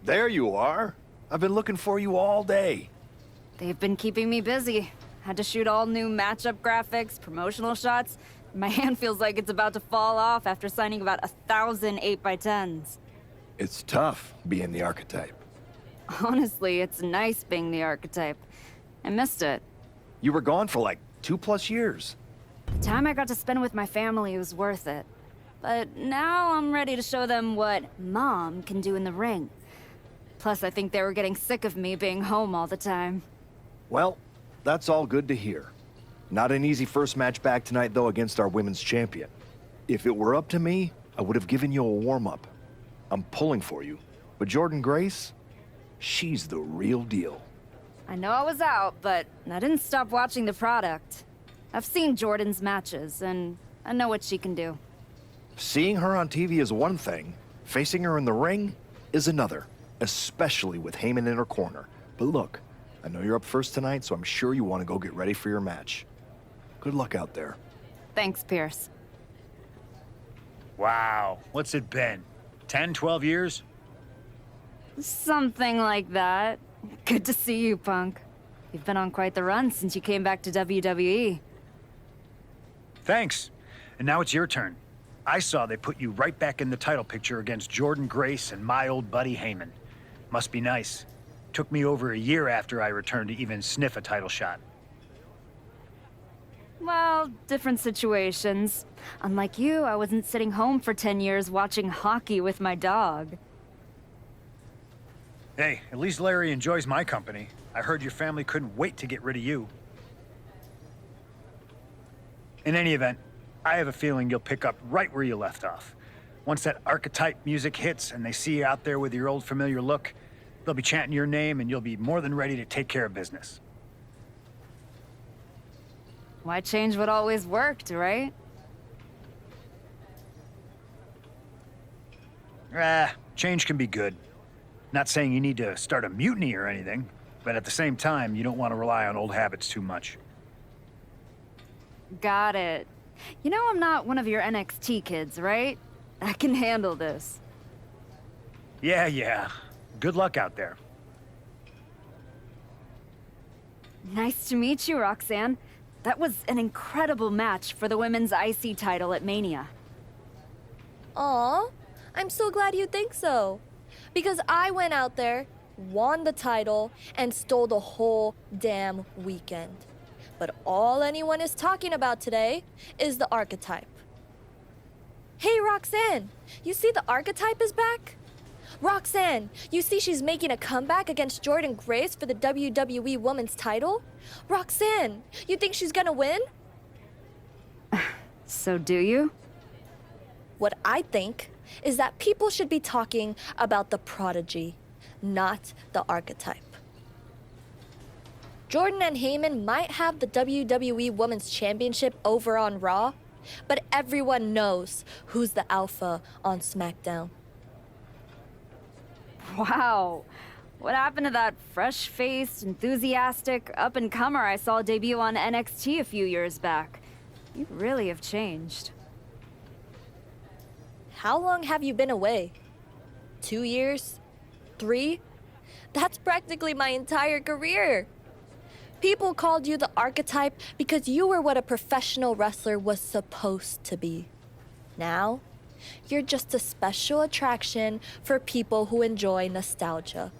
There you are. I've been looking for you all day. They've been keeping me busy. Had to shoot all new matchup graphics, promotional shots. My hand feels like it's about to fall off after signing about 1,000 8x10s. It's tough being the archetype. Honestly, it's nice being the archetype. I missed it. You were gone for like 2+ years. The time I got to spend with my family was worth it. But now I'm ready to show them what Mom can do in the ring. Plus, I think they were getting sick of me being home all the time. Well, that's all good to hear. Not an easy first match back tonight, though, against our women's champion. If it were up to me, I would have given you a warm-up. I'm pulling for you. But Jordan Grace, she's the real deal. I know I was out, but I didn't stop watching the product. I've seen Jordan's matches, and I know what she can do. Seeing her on TV is one thing. Facing her in the ring is another. Especially with Heyman in her corner. But look, I know you're up first tonight, so I'm sure you want to go get ready for your match. Good luck out there. Thanks, Pierce. Wow, what's it been? 10, 12 years? Something like that. Good to see you, Punk. You've been on quite the run since you came back to WWE. Thanks. And now it's your turn. I saw they put you right back in the title picture against Jordan Grace and my old buddy Heyman. Must be nice. Took me over a year after I returned to even sniff a title shot. Well, different situations. Unlike you, I wasn't sitting home for 10 years watching hockey with my dog. Hey, at least Larry enjoys my company. I heard your family couldn't wait to get rid of you. In any event, I have a feeling you'll pick up right where you left off. Once that archetype music hits and they see you out there with your old familiar look, they'll be chanting your name and you'll be more than ready to take care of business. Why change what always worked, right? Change can be good. Not saying you need to start a mutiny or anything, but at the same time, you don't want to rely on old habits too much. Got it. You know I'm not one of your NXT kids, right? I can handle this. Yeah. Good luck out there. Nice to meet you, Roxanne. That was an incredible match for the women's IC title at Mania. Aw, I'm so glad you think so. Because I went out there, won the title, and stole the whole damn weekend. But all anyone is talking about today is the archetype. Hey, Roxanne, you see the archetype is back? Roxanne, you see she's making a comeback against Jordan Grace for the WWE Women's title? Roxanne, you think she's gonna win? So do you? What I think is that people should be talking about the prodigy, not the archetype. Jordan and Heyman might have the WWE Women's Championship over on Raw, but everyone knows who's the alpha on SmackDown. Wow. What happened to that fresh-faced, enthusiastic up-and-comer I saw debut on NXT a few years back? You really have changed. How long have you been away? 2 years? 3? That's practically my entire career. People called you the archetype because you were what a professional wrestler was supposed to be. Now, you're just a special attraction for people who enjoy nostalgia.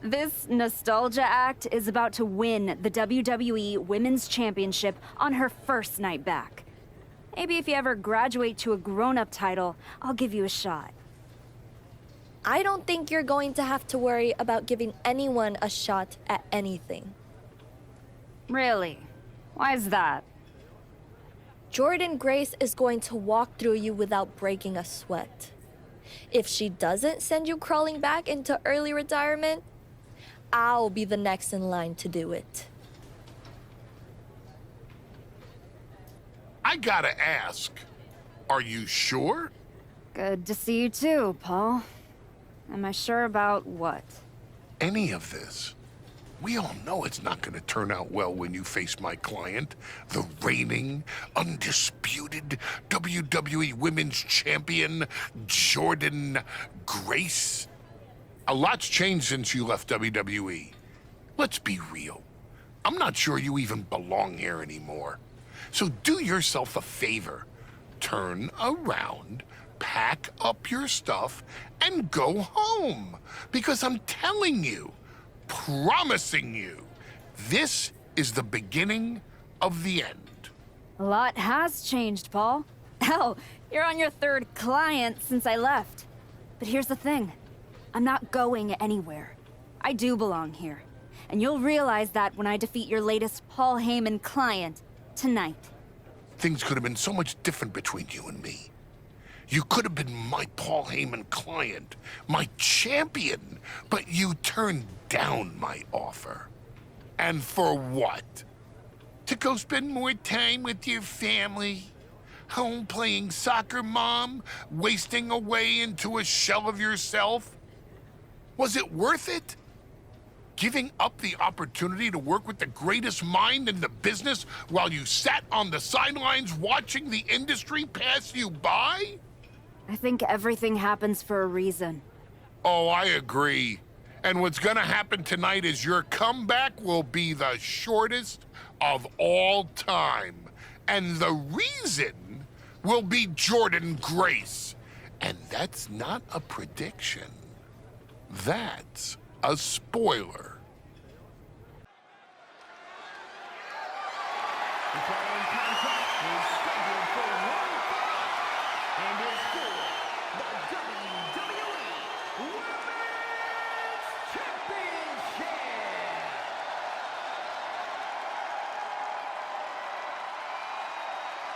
This nostalgia act is about to win the WWE Women's Championship on her first night back. Maybe if you ever graduate to a grown-up title, I'll give you a shot. I don't think you're going to have to worry about giving anyone a shot at anything. Really? Why is that? Jordan Grace is going to walk through you without breaking a sweat. If she doesn't send you crawling back into early retirement, I'll be the next in line to do it. I gotta ask, are you sure? Good to see you too, Paul. Am I sure about what? Any of this? We all know it's not going to turn out well when you face my client, the reigning, undisputed WWE Women's Champion, Jordan Grace. A lot's changed since you left WWE. Let's be real. I'm not sure you even belong here anymore. So do yourself a favor. Turn around, pack up your stuff, and go home. Because I'm telling you, promising you, this is the beginning of the end. A lot has changed, Paul. Hell, you're on your third client since I left. But here's the thing. I'm not going anywhere. I do belong here. And you'll realize that when I defeat your latest Paul Heyman client tonight. Things could have been so much different between you and me. You could have been my Paul Heyman client, my champion, but you turned down my offer. And for what? To go spend more time with your family? Home playing soccer, Mom? Wasting away into a shell of yourself? Was it worth it? Giving up the opportunity to work with the greatest mind in the business while you sat on the sidelines watching the industry pass you by? I think everything happens for a reason. Oh, I agree. And what's gonna happen tonight is your comeback will be the shortest of all time. And the reason will be Jordan Grace. And that's not a prediction. That's a spoiler. The following contest is scheduled for one fall and is for the WWE Women's Championship.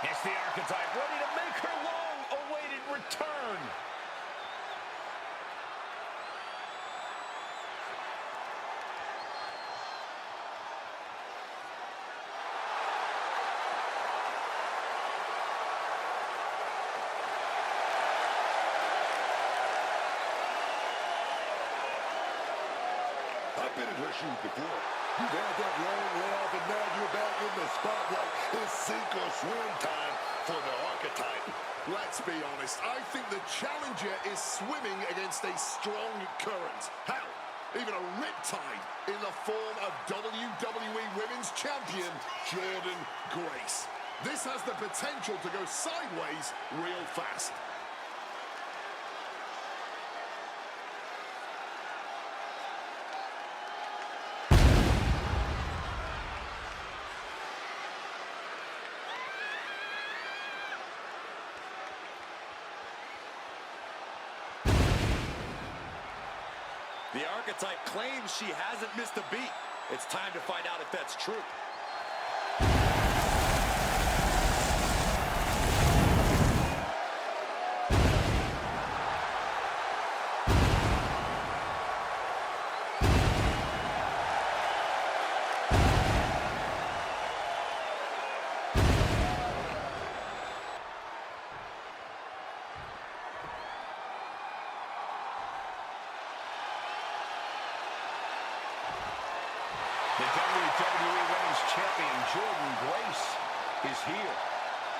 It's the Archetype ready to make her long-awaited return. I've been in her shoes before. You've had that long layoff, and now you're back in the spotlight. It's sink or swim time for the Archetype. Let's be honest, I think the challenger is swimming against a strong current. Hell, even a riptide in the form of WWE Women's Champion Jordan Grace. This has the potential to go sideways real fast. The Archetype claims she hasn't missed a beat. It's time to find out if that's true. The WWE Women's Champion Jordan Grace is here.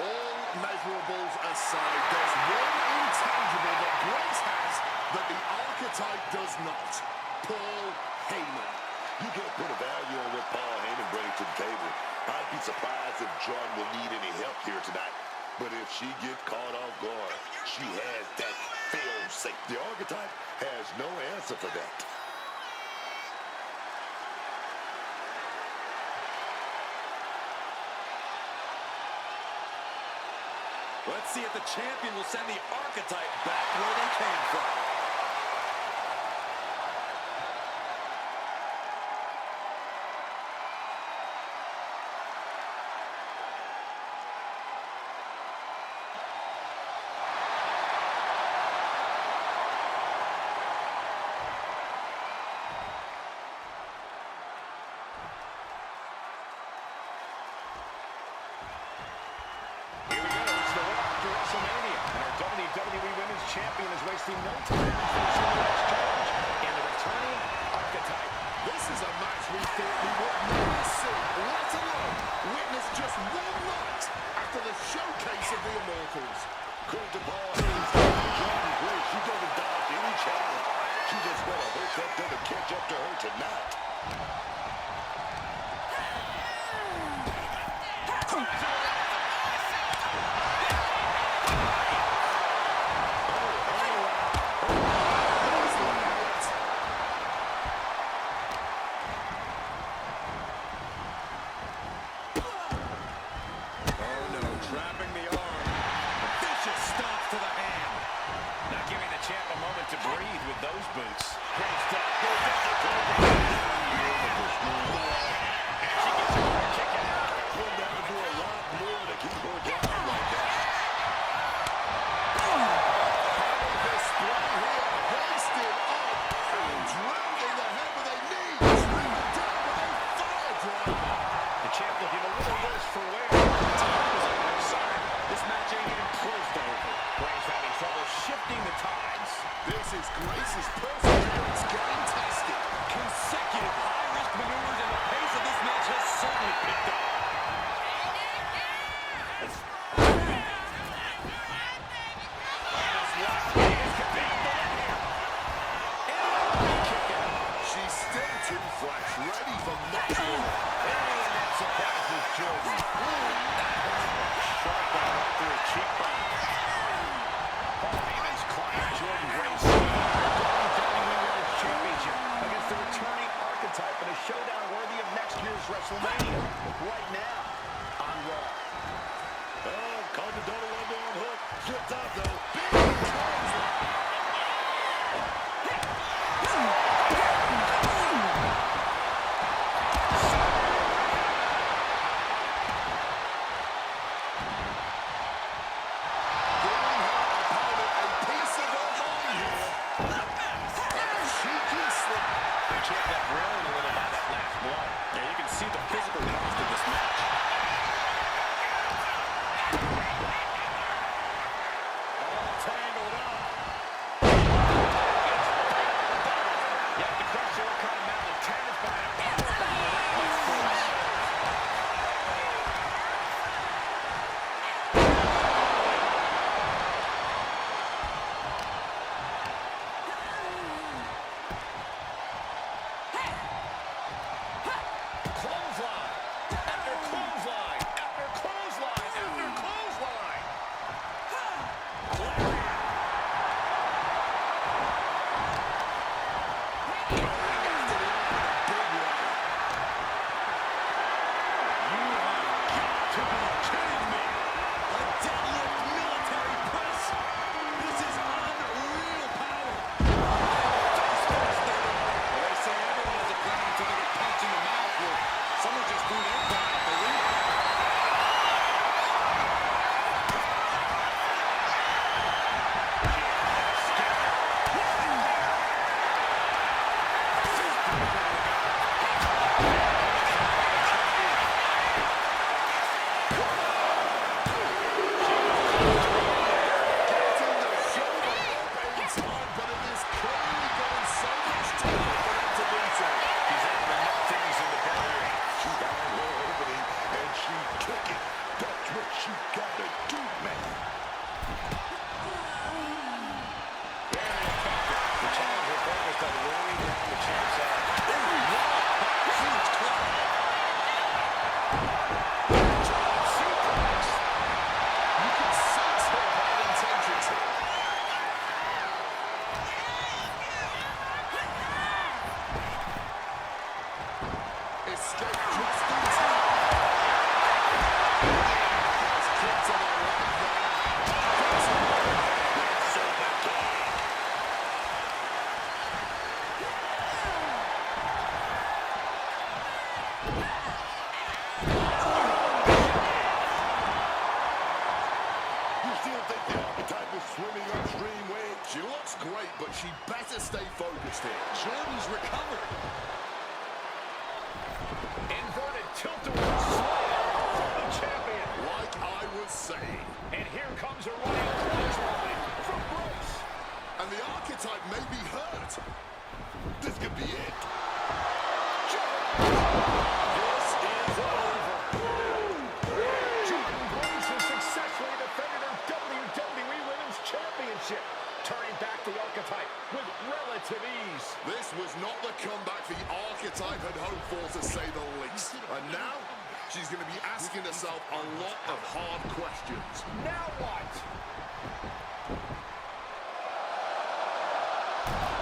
All measurables aside, there's one intangible that Grace has that the Archetype does not. Paul Heyman. You can't put a value on what Paul Heyman brings to the table. I'd be surprised if Jordan will need any help here tonight. But if she gets caught off guard, she has that fail-safe. The Archetype has no answer for that. Let's see if the champion will send the Archetype back where they came from. WWE Women's Champion is wasting no time finishing the next challenge. And the returning Archetype. This is a match we rifles. Credit to Paul Haynes. Jordan Grace, she doesn't dodge any challenge. She just better hope that doesn't catch up to her tonight. Trapping the arm. Vicious stomp to the hand. Not giving the champ a moment to breathe with those boots. Great stop. Goes down. And she gets a quick kick out. She'll have to do a lot more to keep her down like that. This split here, hoisted up and drilled in the head with a knee. Bring it down with a fire driver. The champ looking a little worse for wear. This match ain't even close to over. Grace having trouble shifting the tides. This is Grace's perseverance game tested. Consecutive high-risk maneuvers, and the pace of this match has certainly picked up. She's still too fresh, ready for much more. And that surprises Jordan. Sharp one right through her cheekbone. Paul Heyman's client, Jordan Grace, WWE Women's Championship against the returning archetype in a showdown worthy of next year's WrestleMania. Right now, on Raw. Oh, caught the double underarm hook. Slipped out though. Big clothesline. She better stay focused here. Jordan's recovered. Inverted tilt-a-whirl slam from the champion. Like I was saying. And here comes a running clothesline from Grace. And the archetype may be hurt. This could be it. This is over. Jordan Grace has successfully defended her Myrise. This was not the comeback the archetype had hoped for, to say the least. And now, she's going to be asking herself a lot of hard questions. Now what?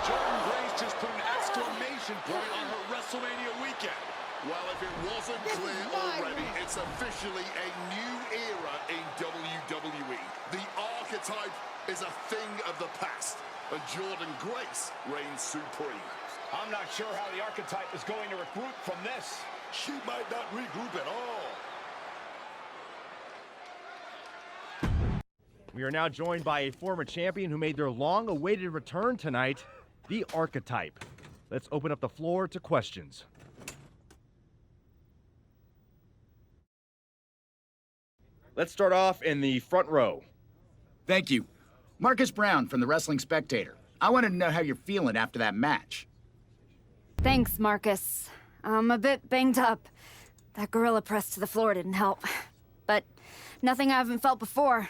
Jordan Grace just put an exclamation point on her WrestleMania weekend. Well, if it wasn't clear already, it's officially a new era in WWE. The archetype is a thing of the past, and Jordan Grace reigns supreme. I'm not sure how the archetype is going to regroup from this. She might not regroup at all. We are now joined by a former champion who made their long-awaited return tonight, the Archetype. Let's open up the floor to questions. Let's start off in the front row. Thank you. Marcus Brown from the Wrestling Spectator. I wanted to know how you're feeling after that match. Thanks, Marcus. I'm a bit banged up. That gorilla press to the floor didn't help. But nothing I haven't felt before.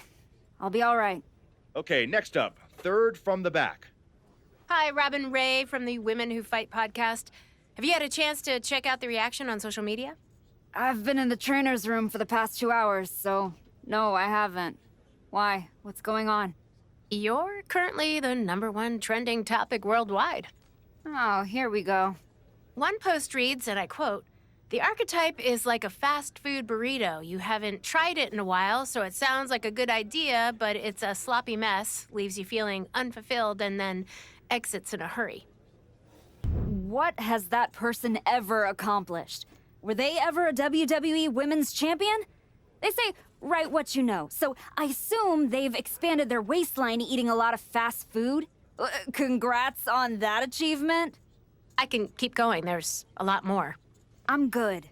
I'll be all right. Okay, next up, third from the back. Hi, Robin Ray from the Women Who Fight podcast. Have you had a chance to check out the reaction on social media? I've been in the trainer's room for the past 2 hours, so no, I haven't. Why? What's going on? You're currently the #1 trending topic worldwide. Oh, here we go. One post reads, and I quote, "The archetype is like a fast food burrito. You haven't tried it in a while, so it sounds like a good idea, but it's a sloppy mess, leaves you feeling unfulfilled, and then exits in a hurry." What has that person ever accomplished? Were they ever a WWE Women's Champion? They say, write what you know, so I assume they've expanded their waistline eating a lot of fast food? Congrats on that achievement. I can keep going. There's a lot more. I'm good.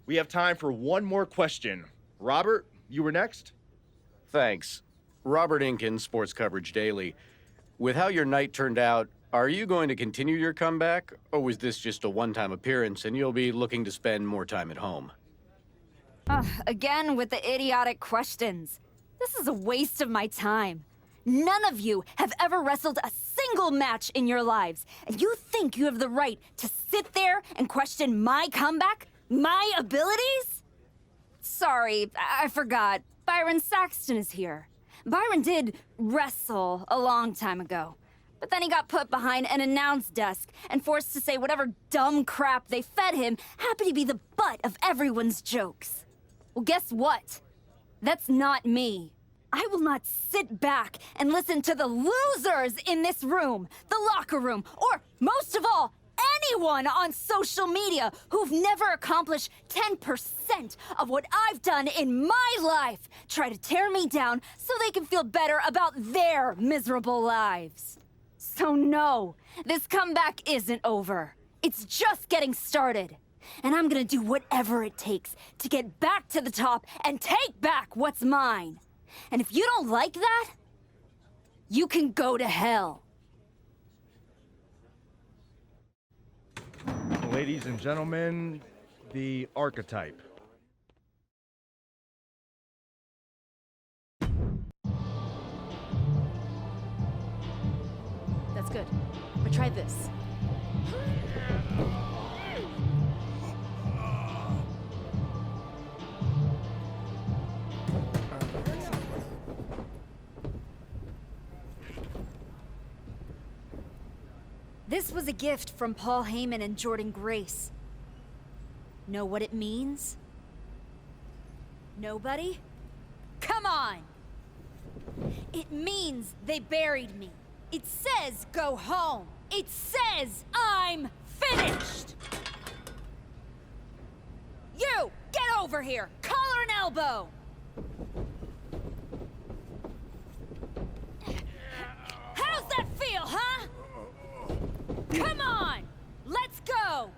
We have time for one more question. Robert, you were next? Thanks. Robert Inkin, Sports Coverage Daily. With how your night turned out, are you going to continue your comeback, or was this just a one-time appearance and you'll be looking to spend more time at home? Again with the idiotic questions. This is a waste of my time. None of you have ever wrestled a single match in your lives, and you think you have the right to sit there and question my comeback? My abilities? Sorry, I forgot. Byron Saxton is here. Byron did wrestle a long time ago, but then he got put behind an announce desk and forced to say whatever dumb crap they fed him happened to be the butt of everyone's jokes. Well, guess what? That's not me. I will not sit back and listen to the losers in this room, the locker room, or most of all, anyone on social media who've never accomplished 10% of what I've done in my life try to tear me down so they can feel better about their miserable lives. So no, this comeback isn't over. It's just getting started. And I'm gonna do whatever it takes to get back to the top and take back what's mine. And if you don't like that, you can go to hell. Ladies and gentlemen, the Archetype. That's good. But try this. This was a gift from Paul Heyman and Jordan Grace. Know what it means? Nobody? Come on! It means they buried me. It says go home. It says I'm finished! You! Get over here! Collar and elbow! How's that feel, huh? Come on! Let's go!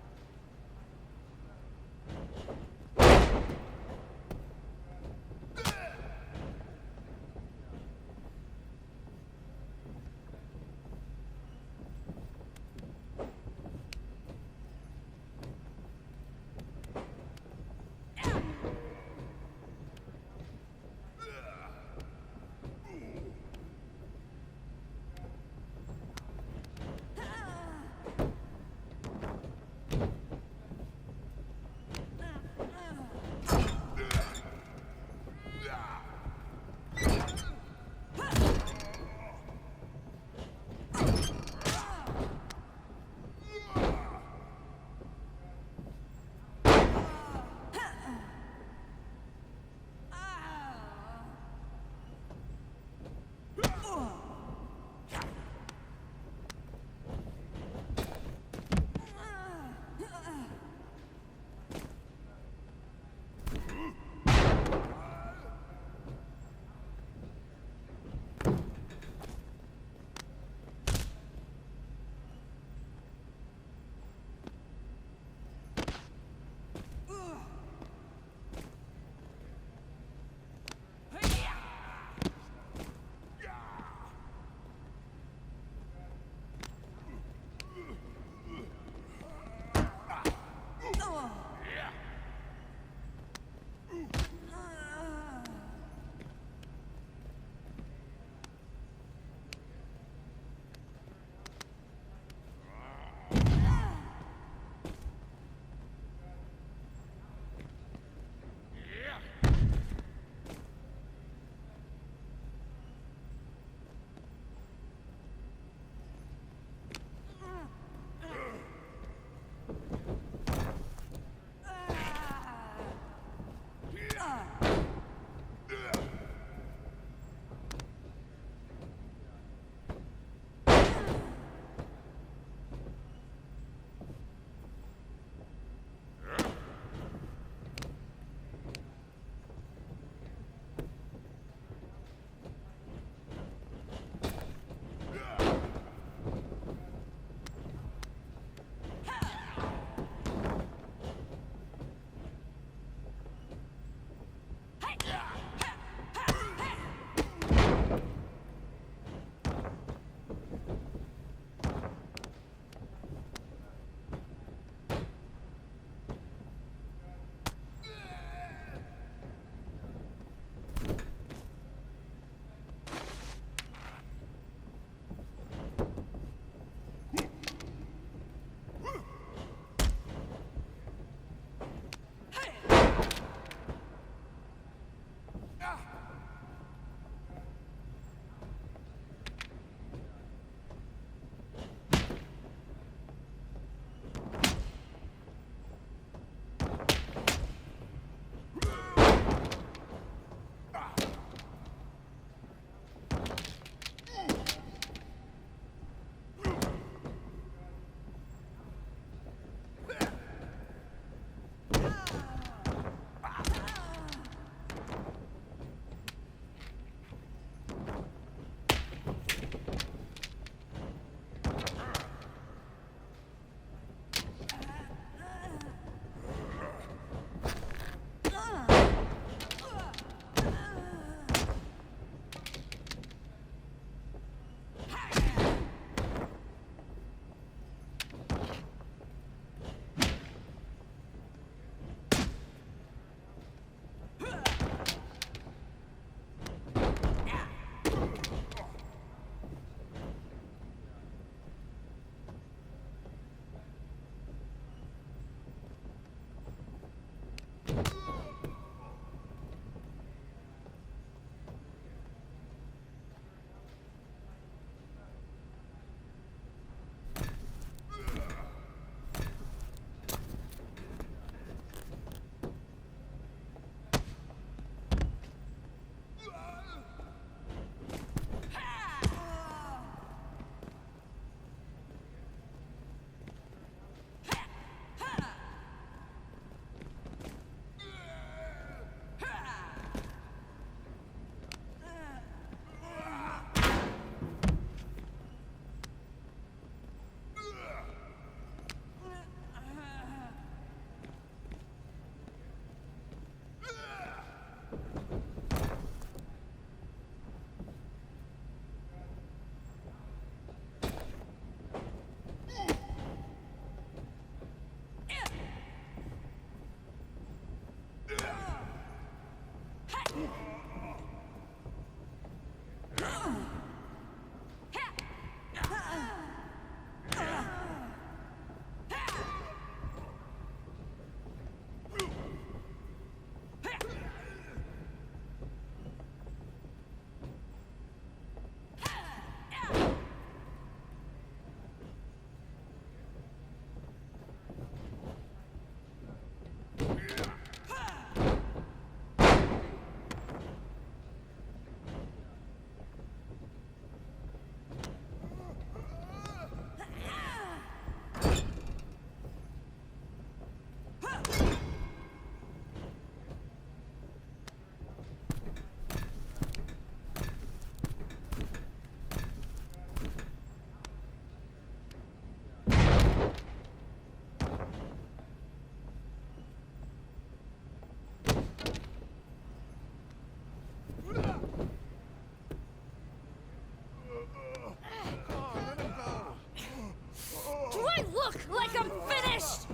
look like I'm finished?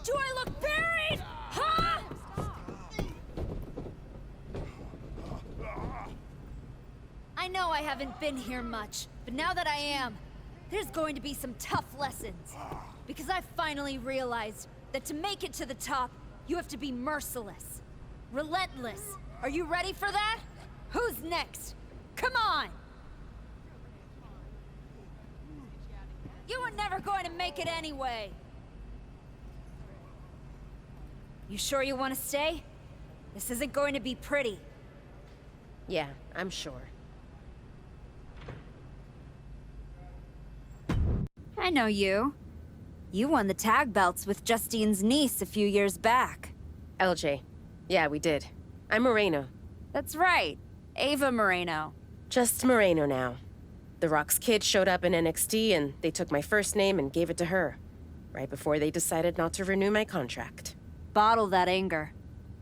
Do I look buried? Huh? I know I haven't been here much, but now that I am, there's going to be some tough lessons. Because I finally realized that to make it to the top, you have to be merciless. Relentless. Are you ready for that? Who's next? Come on! You were never going to make it anyway. You sure you want to stay? This isn't going to be pretty. Yeah, I'm sure. I know you. You won the tag belts with Justine's niece a few years back. LJ. Yeah, we did. I'm Moreno. That's right. Ava Moreno. Just Moreno now. The Rock's kid showed up in NXT and they took my first name and gave it to her. Right before they decided not to renew my contract. Bottle that anger.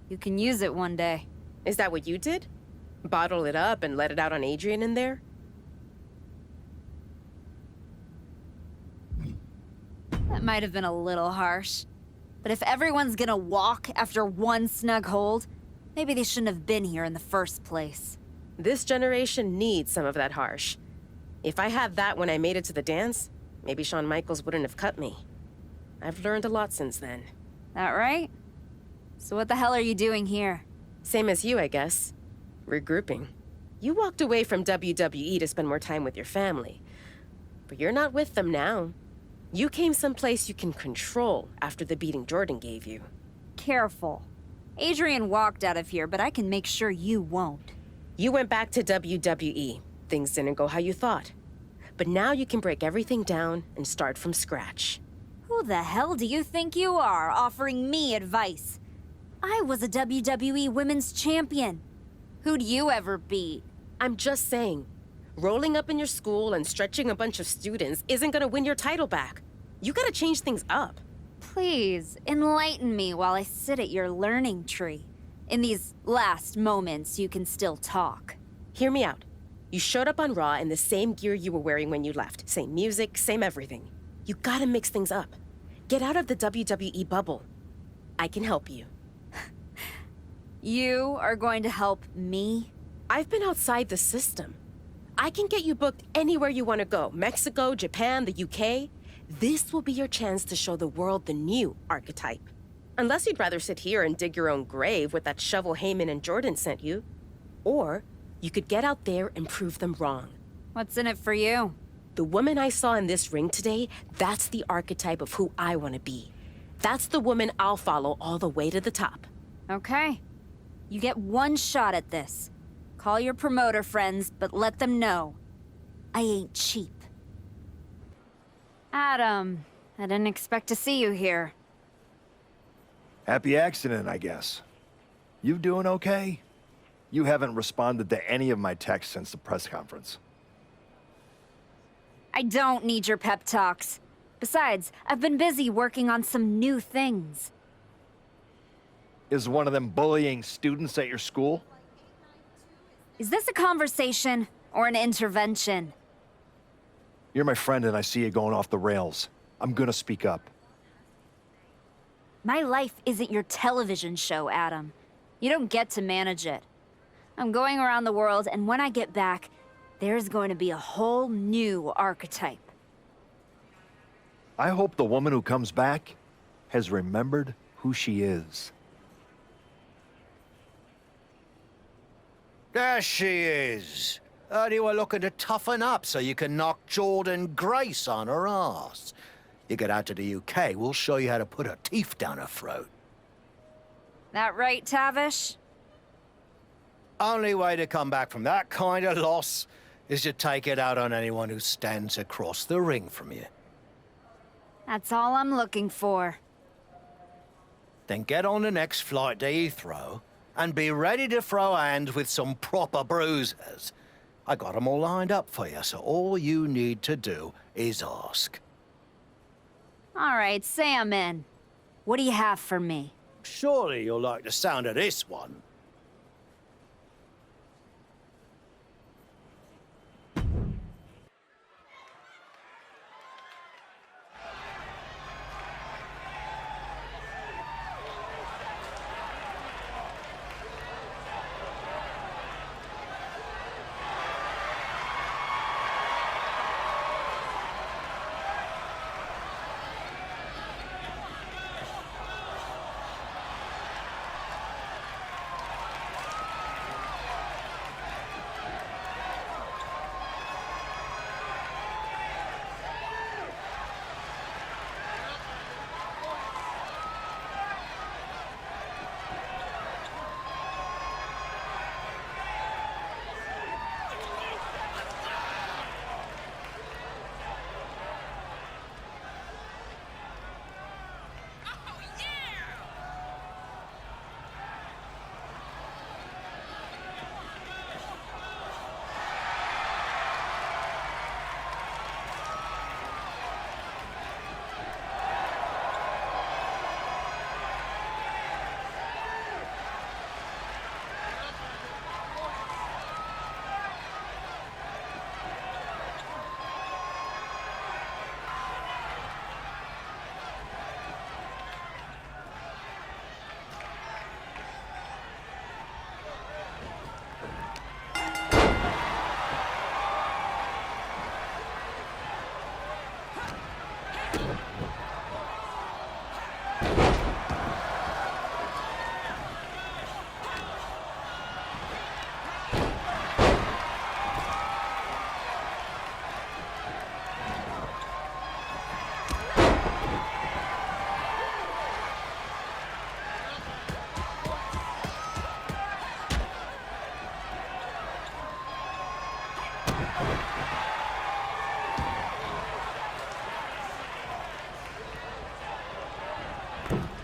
You can use it one day. Is that what you did? Bottle it up and let it out on Adrian in there? That might have been a little harsh. But if everyone's gonna walk after one snug hold, maybe they shouldn't have been here in the first place. This generation needs some of that harsh. If I had that when I made it to the dance, maybe Shawn Michaels wouldn't have cut me. I've learned a lot since then. That right? So what the hell are you doing here? Same as you, I guess. Regrouping. You walked away from WWE to spend more time with your family. But you're not with them now. You came someplace you can control after the beating Jordan gave you. Careful. Adrian walked out of here, but I can make sure you won't. You went back to WWE. Things didn't go how you thought. But now you can break everything down and start from scratch. Who the hell do you think you are, offering me advice? I was a WWE Women's Champion. Who'd you ever beat? I'm just saying, rolling up in your school and stretching a bunch of students isn't gonna win your title back. You gotta change things up. Please, enlighten me while I sit at your learning tree. In these last moments, you can still talk. Hear me out. You showed up on Raw in the same gear you were wearing when you left. Same music, same everything. You gotta mix things up. Get out of the WWE bubble. I can help you. You are going to help me? I've been outside the system. I can get you booked anywhere you want to go. Mexico, Japan, the UK. This will be your chance to show the world the new archetype. Unless you'd rather sit here and dig your own grave with that shovel Heyman and Jordan sent you. Or you could get out there and prove them wrong. What's in it for you? The woman I saw in this ring today, that's the archetype of who I want to be. That's the woman I'll follow all the way to the top. Okay. You get one shot at this. Call your promoter friends, but let them know. I ain't cheap. Adam, I didn't expect to see you here. Happy accident, I guess. You doing okay? You haven't responded to any of my texts since the press conference. I don't need your pep talks. Besides, I've been busy working on some new things. Is one of them bullying students at your school? Is this a conversation or an intervention? You're my friend and I see you going off the rails. I'm gonna speak up. My life isn't your television show, Adam. You don't get to manage it. I'm going around the world, and when I get back, there's going to be a whole new archetype. I hope the woman who comes back has remembered who she is. There she is. Heard you were looking to toughen up so you can knock Jordan Grace on her ass. You get out to the UK, we'll show you how to put her teeth down her throat. That right, Tavish? Only way to come back from that kind of loss is to take it out on anyone who stands across the ring from you. That's all I'm looking for. Then get on the next flight to Heathrow and be ready to throw hands with some proper bruisers. I got them all lined up for you, so all you need to do is ask. All right, say I'm in. What do you have for me? Surely you'll like the sound of this one. Bye.